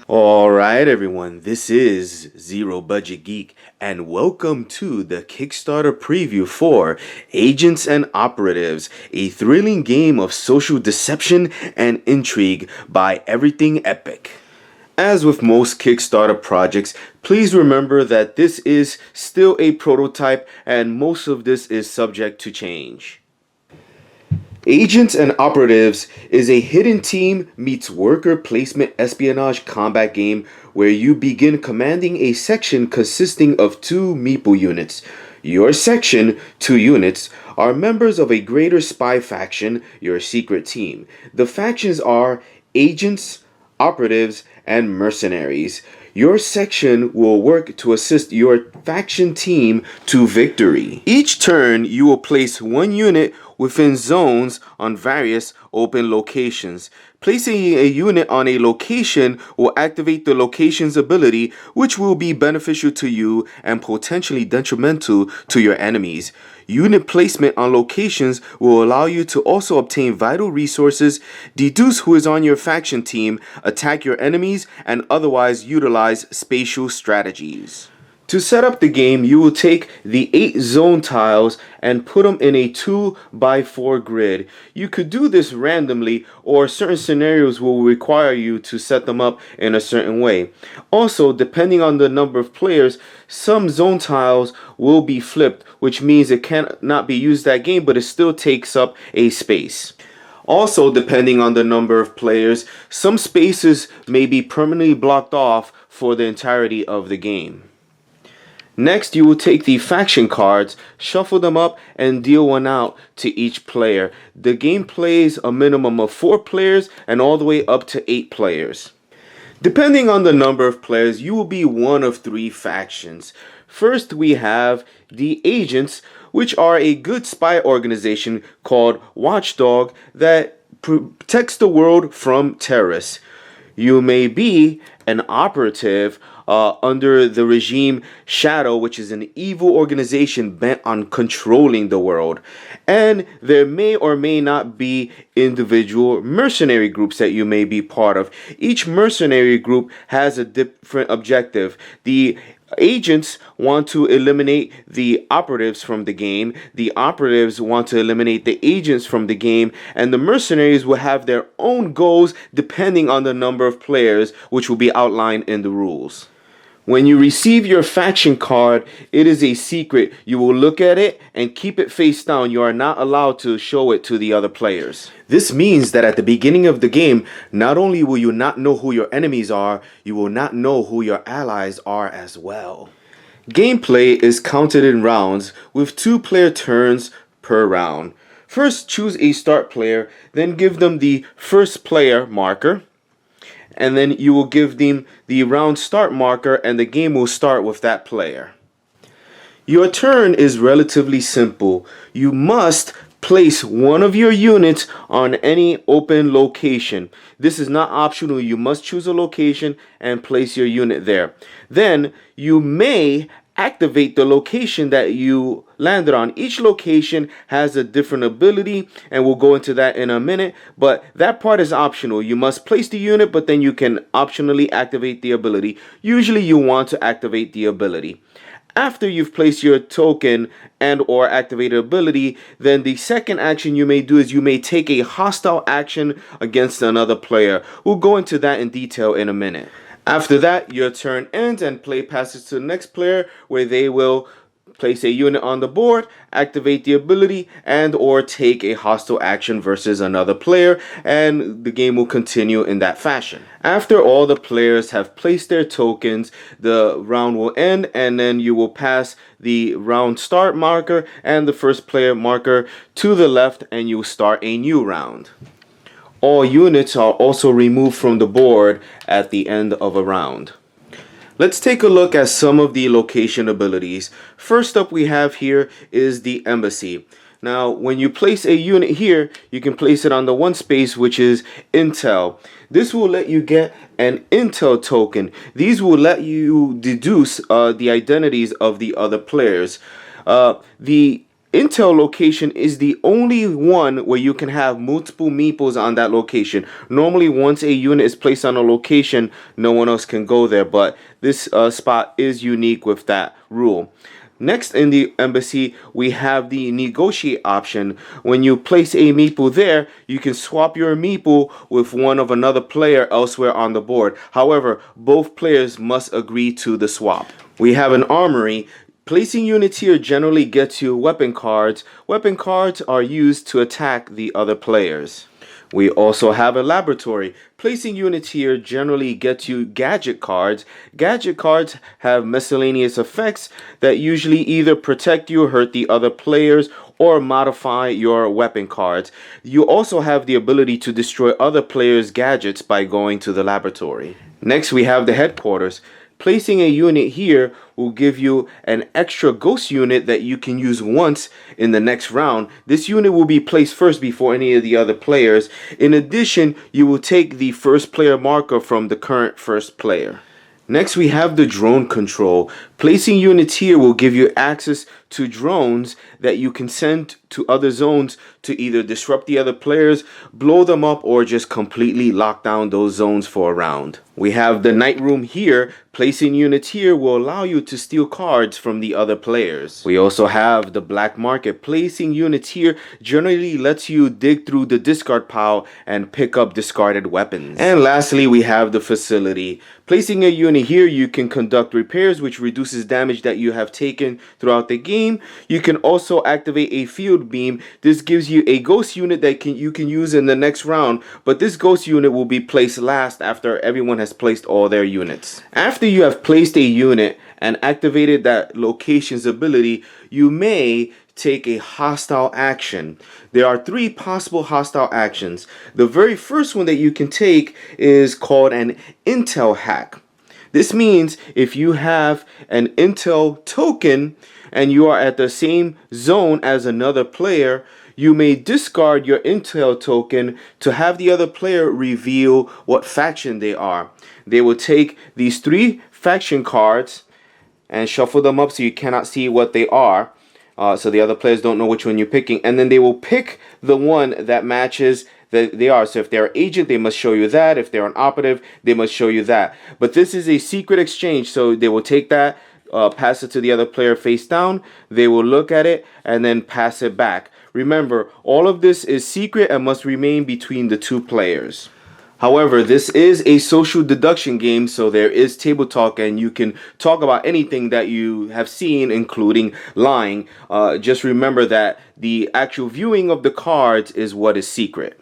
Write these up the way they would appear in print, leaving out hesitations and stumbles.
Alright everyone, this is Zero Budget Geek and welcome to the Kickstarter preview for Agents and Operatives, a thrilling game of social deception and intrigue by Everything Epic. As with most Kickstarter projects, please remember that this is still a prototype and most of this is subject to change. Agents and Operatives is a hidden team meets worker placement espionage combat game where you begin commanding a section consisting of 2 meeple units. Your section, 2 units, are members of a greater spy faction, your secret team. The factions are Agents, Operatives, and Mercenaries. Your section will work to assist your faction team to victory. Each turn, you will place 1 unit within zones on various open locations. Placing a unit on a location will activate the location's ability, which will be beneficial to you and potentially detrimental to your enemies. Unit placement on locations will allow you to also obtain vital resources, deduce who is on your faction team, attack your enemies, and otherwise utilize spatial strategies. To set up the game, you will take the 8 zone tiles and put them in a 2x4 grid. You could do this randomly, or certain scenarios will require you to set them up in a certain way. Also, depending on the number of players, some zone tiles will be flipped, which means it cannot be used that game, but it still takes up a space. Also, depending on the number of players, some spaces may be permanently blocked off for the entirety of the game. Next, you will take the faction cards, shuffle them up, and deal one out to each player. The game plays a minimum of 4 players and all the way up to 8 players. Depending on the number of players, you will be one of 3 factions. First, we have the Agents, which are a good spy organization called WATCHDOG that protects the world from terrorists. You may be an operative under the regime S.H.A.D.O.W, which is an evil organization bent on controlling the world. And there may or may not be individual mercenary groups that you may be part of. Each mercenary group has a different objective. The Agents want to eliminate the operatives from the game. The operatives want to eliminate the agents from the game. And the mercenaries will have their own goals depending on the number of players, which will be outlined in the rules. When you receive your faction card, it is a secret. You will look at it and keep it face down. You are not allowed to show it to the other players. This means that at the beginning of the game, not only will you not know who your enemies are, you will not know who your allies are as well. Gameplay is counted in rounds with 2-player turns per round. First, choose a start player, then give them the first player marker. And then you will give them the round start marker and the game will start with that player. Your turn is relatively simple. You must place one of your units on any open location. This is not optional. You must choose a location and place your unit there. Then you may activate the location that you landed on. Each location has a different ability and we'll go into that in a minute, but that part is optional. You must place the unit, but then you can optionally activate the ability. Usually you want to activate the ability. After you've placed your token and or activated ability, then the second action you may do is you may take a hostile action against another player. We'll go into that in detail in a minute. After that, your turn ends and play passes to the next player where they will place a unit on the board, activate the ability, and or take a hostile action versus another player, and the game will continue in that fashion. After all the players have placed their tokens, the round will end and then you will pass the round start marker and the first player marker to the left and you will start a new round. All units are also removed from the board at the end of a round. Let's take a look at some of the location abilities. First up we have here is the embassy. Now when you place a unit here, you can place it on the one space which is Intel. This will let you get an Intel token. These will let you deduce the identities of the other players. The intel location is the only one where you can have multiple meeples on that location. Normally, once a unit is placed on a location, no one else can go there, but this spot is unique with that rule. Next in the embassy, we have the negotiate option. When you place a meeple there, you can swap your meeple with one of another player elsewhere on the board. However, both players must agree to the swap. We have an armory. Placing units here generally gets you weapon cards. Weapon cards are used to attack the other players. We also have a laboratory. Placing units here generally gets you gadget cards. Gadget cards have miscellaneous effects that usually either protect you, hurt the other players, or modify your weapon cards. You also have the ability to destroy other players' gadgets by going to the laboratory. Next, we have the headquarters. Placing a unit here will give you an extra ghost unit that you can use once in the next round. This unit will be placed first before any of the other players. In addition, you will take the first player marker from the current first player. Next, we have the drone control. Placing units here will give you access to drones that you can send to other zones to either disrupt the other players, blow them up, or just completely lock down those zones for a round. We have the night room here. Placing units here will allow you to steal cards from the other players. We also have the black market. Placing units here generally lets you dig through the discard pile and pick up discarded weapons. And lastly, we have the facility. Placing a unit here, you can conduct repairs, which reduces damage that you have taken throughout the game. You can also activate a field beam. This gives you a ghost unit that you can use in the next round, but this ghost unit will be placed last after everyone has placed all their units. After you have placed a unit and activated that location's ability, you may take a hostile action. There are 3 possible hostile actions. The very first one that you can take is called an intel hack. This means if you have an intel token and you are at the same zone as another player, you may discard your intel token to have the other player reveal what faction they are. They will take these 3 faction cards and shuffle them up so you cannot see what they are. So the other players don't know which one you're picking. And then they will pick the one that matches that they are. So if they're an agent, they must show you that. If they're an operative, they must show you that. But this is a secret exchange. So they will take that, pass it to the other player face down. They will look at it and then pass it back. Remember, all of this is secret and must remain between the 2 players. However, this is a social deduction game, so there is table talk and you can talk about anything that you have seen, including lying. Just remember that the actual viewing of the cards is what is secret.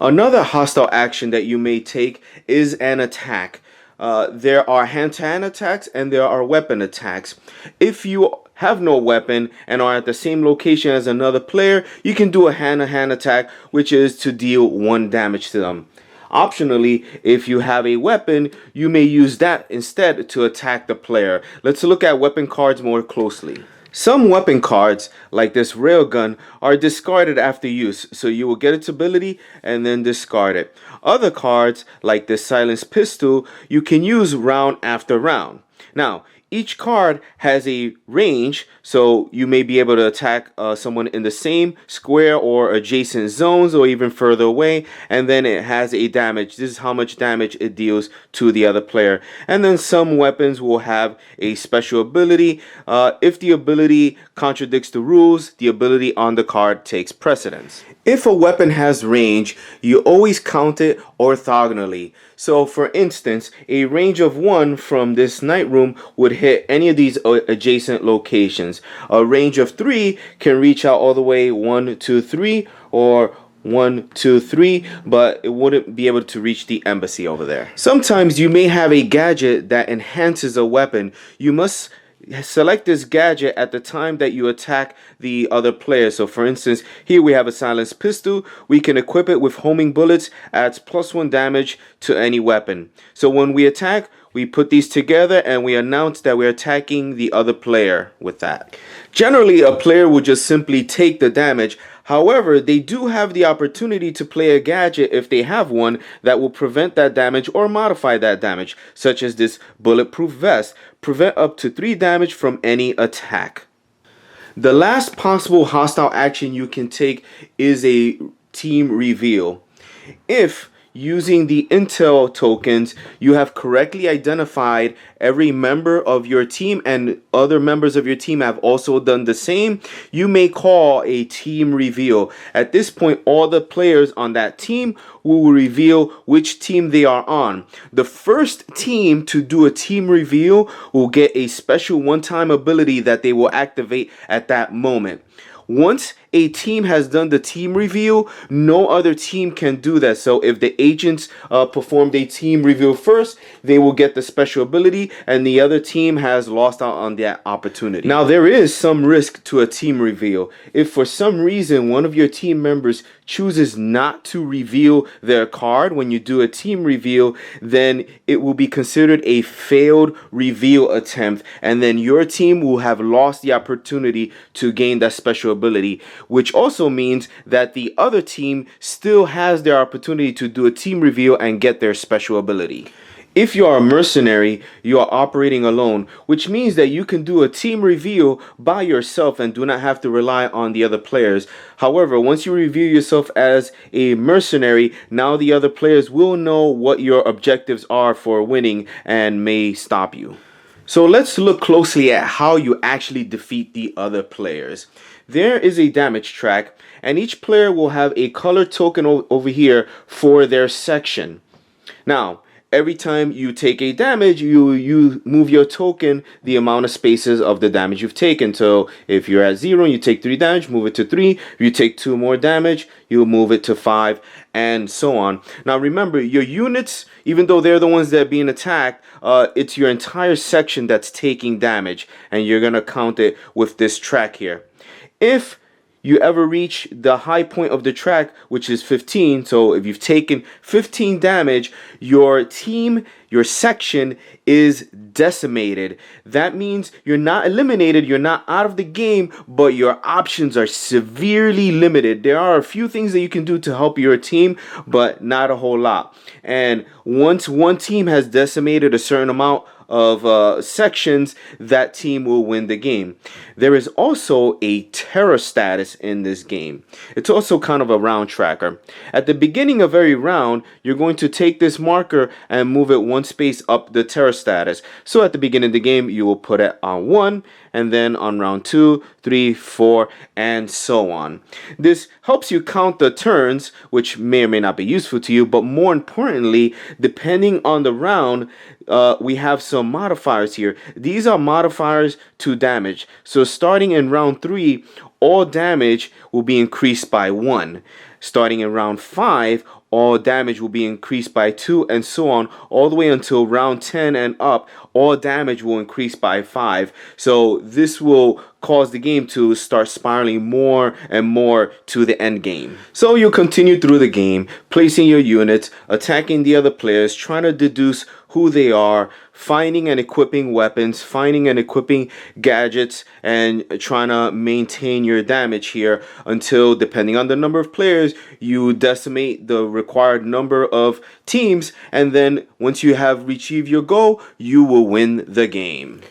Another hostile action that you may take is an attack. There are hand-to-hand attacks and there are weapon attacks. If you have no weapon and are at the same location as another player, you can do a hand-to-hand attack, which is to deal 1 damage to them. Optionally, if you have a weapon, you may use that instead to attack the player. Let's look at weapon cards more closely. Some weapon cards, like this railgun, are discarded after use, so you will get its ability and then discard it. Other cards, like this silenced pistol, you can use round after round. Now, each card has a range, so you may be able to attack someone in the same square or adjacent zones or even further away, and then it has a damage. This is how much damage it deals to the other player. And then some weapons will have a special ability. If the ability contradicts the rules, the ability on the card takes precedence. If a weapon has range, you always count it orthogonally. So for instance, a range of 1 from this night room would hit any of these adjacent locations. A range of 3 can reach out all the way 1, 2, 3, or 1, 2, 3, but it wouldn't be able to reach the embassy over there. Sometimes you may have a gadget that enhances a weapon. You must select this gadget at the time that you attack the other player. So for instance, here we have a silenced pistol. We can equip it with homing bullets, adds +1 damage to any weapon. So when we attack, we put these together and we announce that we're attacking the other player with that. Generally, a player will just simply take the damage. However, they do have the opportunity to play a gadget if they have one that will prevent that damage or modify that damage, such as this bulletproof vest. Prevent up to 3 damage from any attack. The last possible hostile action you can take is a team reveal. If using the intel tokens you have correctly identified every member of your team and other members of your team have also done the same, you may call a team reveal. At this point, all the players on that team will reveal which team they are on. The first team to do a team reveal will get a special one-time ability that they will activate at that moment. Once a team has done the team reveal, no other team can do that. So if the agents performed a team reveal first, they will get the special ability and the other team has lost out on that opportunity. Now, there is some risk to a team reveal. If for some reason one of your team members chooses not to reveal their card when you do a team reveal, then it will be considered a failed reveal attempt, and then your team will have lost the opportunity to gain that special ability, which also means that the other team still has their opportunity to do a team reveal and get their special ability. If you are a mercenary, you are operating alone, which means that you can do a team reveal by yourself and do not have to rely on the other players. However, once you reveal yourself as a mercenary, now the other players will know what your objectives are for winning and may stop you. So let's look closely at how you actually defeat the other players. There is a damage track, and each player will have a color token over here for their section. Now, every time you take a damage, you move your token the amount of spaces of the damage you've taken. So if you're at 0 and you take 3 damage, move it to 3. If you take 2 more damage, you move it to 5, and so on. Now remember, your units, even though they're the ones that are being attacked, it's your entire section that's taking damage, and you're gonna count it with this track here. If you ever reach the high point of the track, which is 15, so if you've taken 15 damage, your team, your section is decimated. That means you're not eliminated, you're not out of the game, but your options are severely limited. There are a few things that you can do to help your team, but not a whole lot. And once one team has decimated a certain amount of sections, that team will win the game. There is also a terror status in this game. It's also kind of a round tracker. At the beginning of every round, you're going to take this marker and move it one space up the terror status. So at the beginning of the game, you will put it on 1, and then on round 2, 3, 4, and so on. This helps you count the turns, which may or may not be useful to you, but more importantly, depending on the round, we have some modifiers here. These are modifiers to damage. So starting in round 3, all damage will be increased by 1. Starting in round 5, all damage will be increased by 2, and so on, all the way until round 10 and up, all damage will increase by 5. So this will cause the game to start spiraling more and more to the end game. So you continue through the game, placing your units, attacking the other players, trying to deduce who they are, finding and equipping weapons, finding and equipping gadgets, and trying to maintain your damage here until, depending on the number of players, you decimate the required number of teams, and then once you have achieved your goal, you will win the game.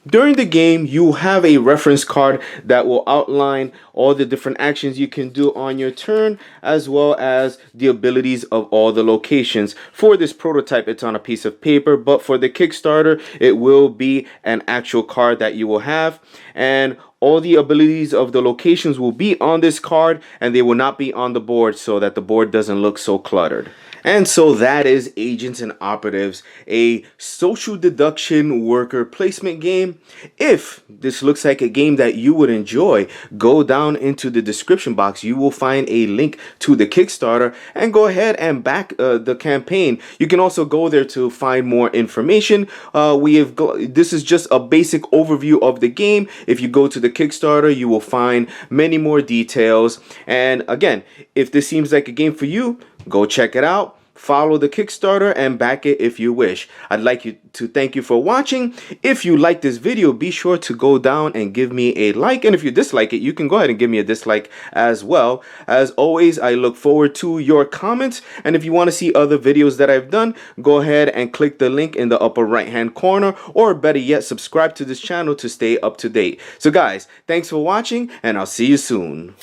During the game, you have a reference card that will outline all the different actions you can do on your turn, as well as the abilities of all the locations. For this prototype, it's on a piece of paper, but for the Kickstarter, it will be an actual card that you will have, and all the abilities of the locations will be on this card, and they will not be on the board so that the board doesn't look so cluttered. And so that is Agents and Operatives, a social deduction worker placement game. If this looks like a game that you would enjoy, go down into the description box. You will find a link to the Kickstarter and go ahead and back the campaign. You can also go there to find more information. This is just a basic overview of the game. If you go to the Kickstarter, you will find many more details. And again, if this seems like a game for you, go check it out. follow the Kickstarter, and back it if you wish. I'd like to thank you for watching. If you like this video, be sure to go down and give me a like, and if you dislike it, you can go ahead and give me a dislike as well. As always, I look forward to your comments, and if you want to see other videos that I've done, go ahead and click the link in the upper right hand corner, or better yet, subscribe to this channel to stay up to date. So guys, thanks for watching, and I'll see you soon.